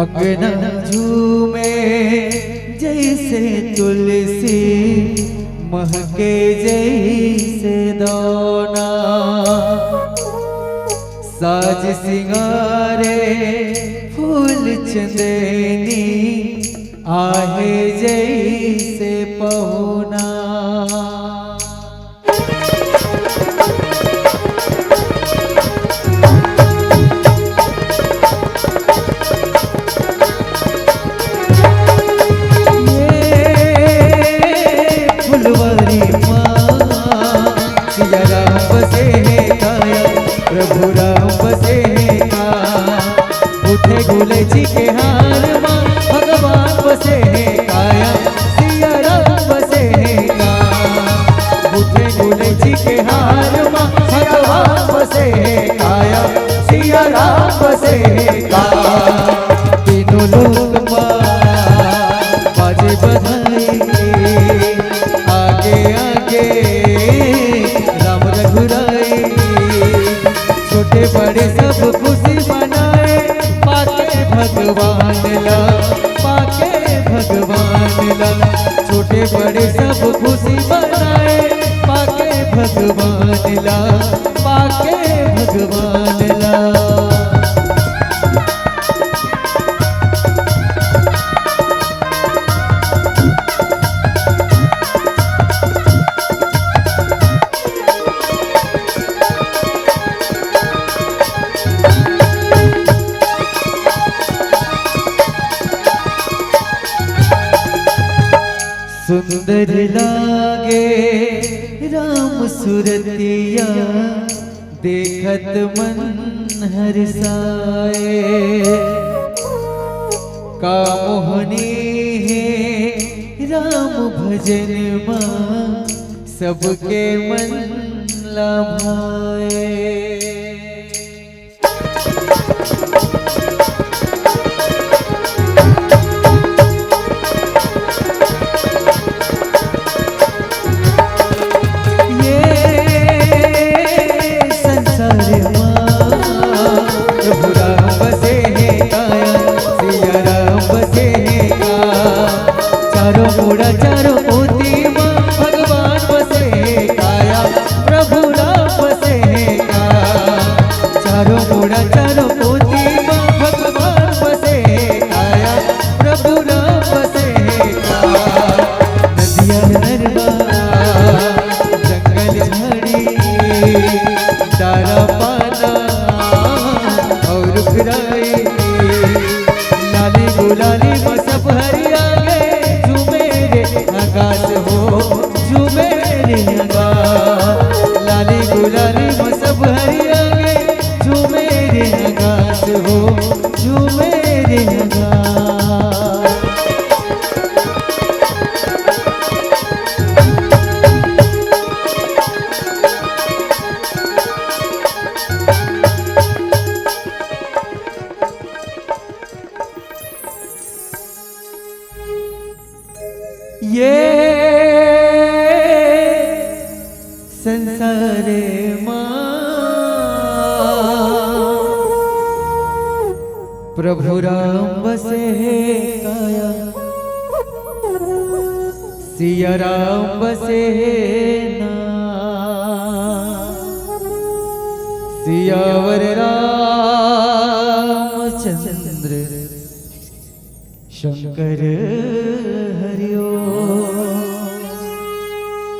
अंगना झूमे जैसे तुलसी, महके जैसे दौना। साज सिंगारे फूल चंदनी, आहे जैसे पहुना। प्रभु राम बसे का उठे गुलची के हार माँ, भगवान बसे काया सिया राम बसे का। उठे गुलची के हार माँ, भगवान बसे काया सिया राम बसे का। तीनों लोग बाजे बधाई, आगे आगे राम रघुराई। छोटे बड़े सब खुशी मनाए, पाके भगवान ला, पाके भगवान ला। छोटे बड़े सब खुशी मनाए, पाके भगवान ला, पाके भगवान ला। सुंदर लागे राम सुरतिया, देखत मन हर्षाए। का मोहनी है राम भजन माँ, सबके मन लभाए। चारों मोती माँ, भगवान बसे काया प्रभु राम बसे का। चारों मोती माँ, भगवान बसे काया प्रभु राम बसे का। नदिया नरवा जंगल झाड़ी, दारा पाना और फिराई। लाली गुलाली में सब हरिया गए, आकाश हो झूमे रे आकाश। लाली गुलाली में सब हरिया गए, झूमे रे आकाश हो झूमे रे आकाश। ये संसारे माँ, प्रभु राम बसे काया सिया राम बसे ना। सियावर रामचंद्र शंकर हरिओ।